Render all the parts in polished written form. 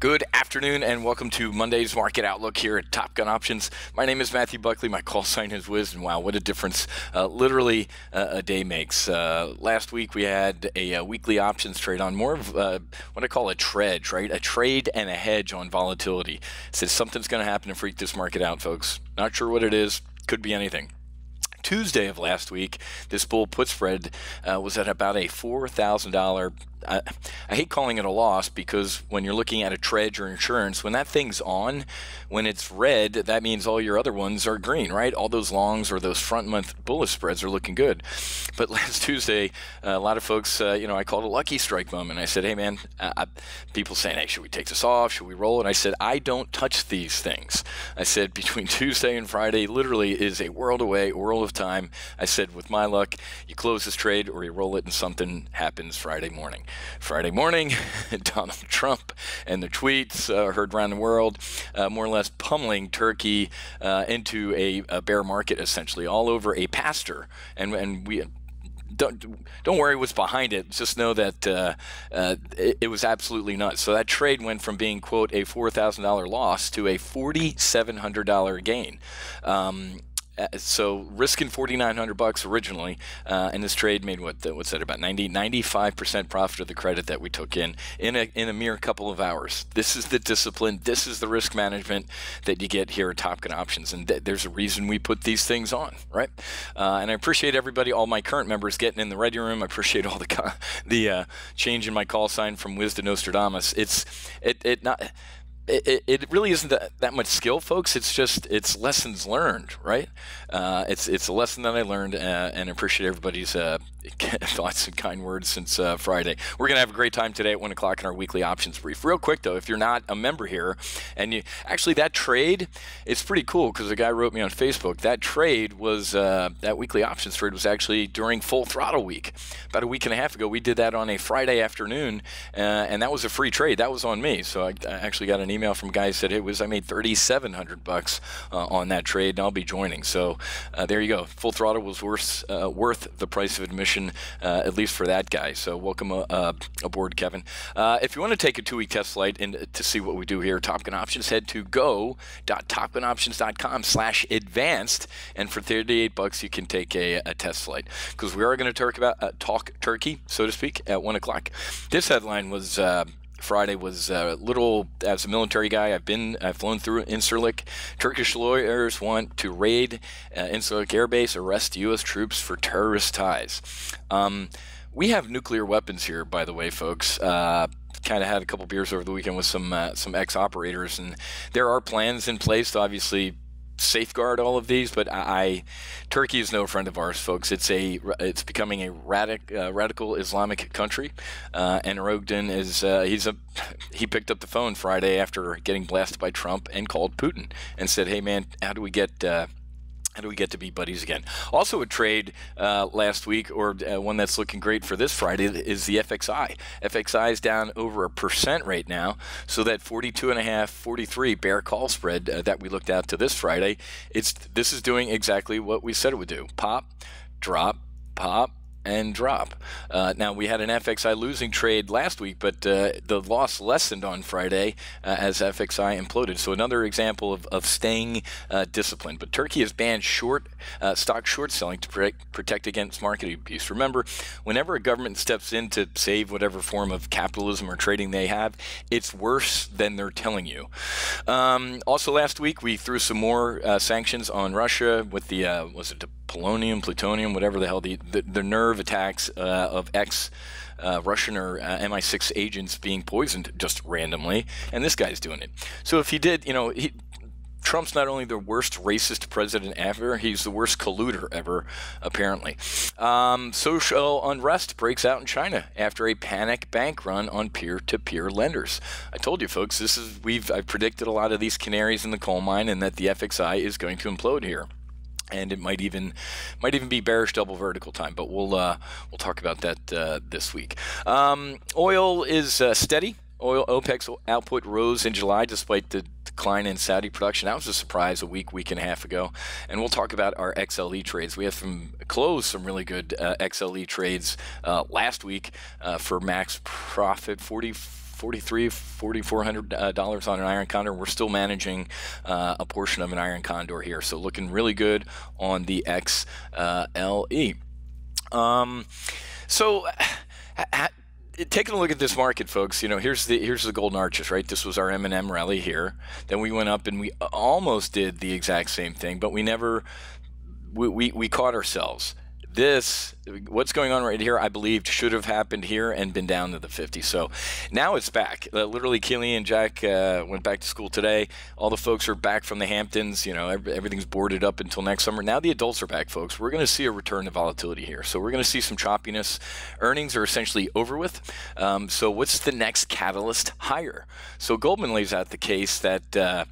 Good afternoon and welcome to Monday's Market Outlook here at Top Gun Options. My name is Matthew Buckley. My call sign is Wiz, and wow, what a difference literally a day makes. Last week we had a weekly options trade on more of what I call a trade, right? A trade and a hedge on volatility. It says something's going to happen to freak this market out, folks. Not sure what it is. Could be anything. Tuesday of last week, this bull put spread was at about a $4,000. I hate calling it a loss because when you're looking at a trade or insurance, when that thing's on, when it's red, that means all your other ones are green, right? All those longs or those front month bullish spreads are looking good. But last Tuesday, a lot of folks, I called a lucky strike moment. I said, hey man, people saying, hey, should we take this off? Should we roll it? I said, I don't touch these things. I said, between Tuesday and Friday, literally is a world away, a world of time. I said, with my luck, you close this trade or you roll it and something happens Friday morning. Friday morning, Donald Trump and the tweets heard around the world, more or less pummeling Turkey into a bear market, essentially, all over a pastor. And we don't worry what's behind it. Just know that it was absolutely nuts. So that trade went from being, quote, a $4,000 loss to a $4,700 gain. So risking $4,900 originally, and this trade made what's that, about 95% profit of the credit that we took in a mere couple of hours. This is the discipline, this is the risk management that you get here at Top Gun Options, and there's a reason we put these things on, right? And I appreciate everybody, all my current members getting in the ready room. I appreciate all the change in my call sign from Wiz to Nostradamus. It really isn't that much skill, folks. It's lessons learned, right? It's a lesson that I learned, and I appreciate everybody's thoughts and kind words since Friday. We're gonna have a great time today at 1 o'clock in our weekly options brief. Real quick though, if you're not a member here, and that trade, it's pretty cool because a guy wrote me on Facebook. That trade was that weekly options trade was actually during Full Throttle week, about a week and a half ago. We did that on a Friday afternoon, and that was a free trade. That was on me. So I actually got an email from a guy who said, "Hey, I made $3,700 on that trade, and I'll be joining." So there you go. Full Throttle was worth the price of admission, at least for that guy. So welcome aboard, Kevin. If you want to take a 2-week test flight and to see what we do here, Top Gun Options, head to go.topgunoptions.com/advanced, and for $38 you can take a test flight, because we are going to talk Turkey, so to speak, at 1 o'clock. This headline was. Friday was little. As a military guy, I've flown through Incirlik. Turkish lawyers want to raid Incirlik Air Base, arrest U.S. troops for terrorist ties. We have nuclear weapons here, by the way, folks. Kind of had a couple beers over the weekend with some ex-operators, and there are plans in place to obviously safeguard all of these, but Turkey is no friend of ours, folks. It's becoming a radical Islamic country, and Erdogan he picked up the phone Friday after getting blasted by Trump and called Putin and said, "Hey man, how do we get to be buddies again?" Also a trade last week, or one that's looking great for this Friday, is the FXI. FXI is down over 1% right now, so that 42.5, 43 bear call spread that we looked at to this Friday, this is doing exactly what we said it would do. Pop, drop, pop, and drop. Now, we had an FXI losing trade last week, but the loss lessened on Friday as FXI imploded. So another example of staying disciplined. But Turkey has banned stock short selling to protect against market abuse. Remember, whenever a government steps in to save whatever form of capitalism or trading they have, it's worse than they're telling you. Also last week, we threw some more sanctions on Russia with the, was it the plutonium, whatever the hell, the nerve attacks of Russian or MI6 agents being poisoned just randomly, and this guy's doing it. So if he did, Trump's not only the worst racist president ever, he's the worst colluder ever, apparently. Social unrest breaks out in China after a panic bank run on peer-to-peer lenders. I told you, folks, I've predicted a lot of these canaries in the coal mine, and that the FXI is going to implode here. And it might even be bearish double vertical time, but we'll talk about that this week. Oil is steady. OPEC's output rose in July despite the decline in Saudi production. That was a surprise a week and a half ago. And we'll talk about our XLE trades. We have closed some really good XLE trades last week for max profit, 44 $4,400 on an iron condor. We're still managing a portion of an iron condor here, so looking really good on the XLE. Taking a look at this market, folks, here's the golden arches, right? This was our M&M rally here. Then we went up and we almost did the exact same thing, but we caught ourselves. What's going on right here, I believe, should have happened here and been down to the 50. So now it's back. Literally, Keely and Jack went back to school today. All the folks are back from the Hamptons. Everything's boarded up until next summer. Now the adults are back, folks. We're going to see a return to volatility here. So we're going to see some choppiness. Earnings are essentially over with. So what's the next catalyst higher? So Goldman lays out the case that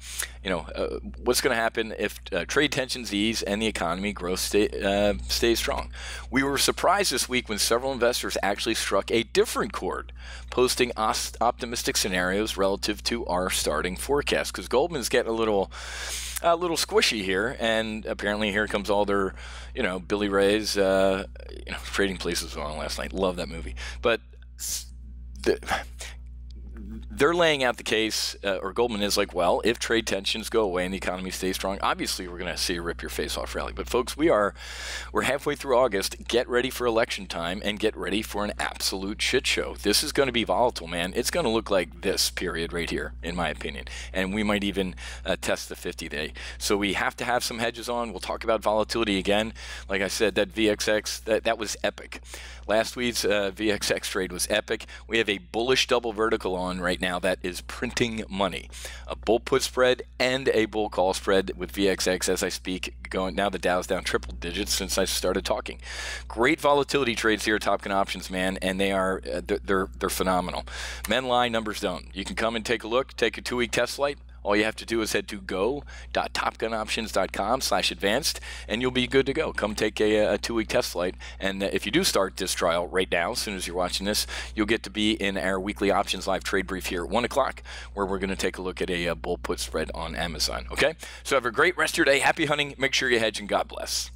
what's going to happen if trade tensions ease and the economy growth stays strong. We were surprised this week when several investors actually struck a different chord, posting optimistic scenarios relative to our starting forecast, because Goldman's getting a little squishy here, and apparently here comes all their, Billy Ray's, Trading Places was on last night. Love that movie, but they're laying out the case, or Goldman is like, well, if trade tensions go away and the economy stays strong, obviously we're going to see a rip your face off rally. But folks, we're halfway through August. Get ready for election time and get ready for an absolute shit show. This is going to be volatile, man. It's going to look like this period right here, in my opinion. And we might even test the 50-day. So we have to have some hedges on. We'll talk about volatility again. Like I said, that VXX, that was epic. Last week's VXX trade was epic. We have a bullish double vertical on right now that is printing money. A bull put spread and a bull call spread with VXX as I speak. Now the Dow's down triple digits since I started talking. Great volatility trades here at Topgun Options, man, and they're phenomenal. Men lie, numbers don't. You can come and take a look, take a 2-week test flight. All you have to do is head to go.topgunoptions.com/advanced, and you'll be good to go. Come take a 2-week test flight, and if you do start this trial right now, as soon as you're watching this, you'll get to be in our weekly options live trade brief here at 1 o'clock, where we're going to take a look at a bull put spread on Amazon. Okay? So have a great rest of your day. Happy hunting. Make sure you hedge, and God bless.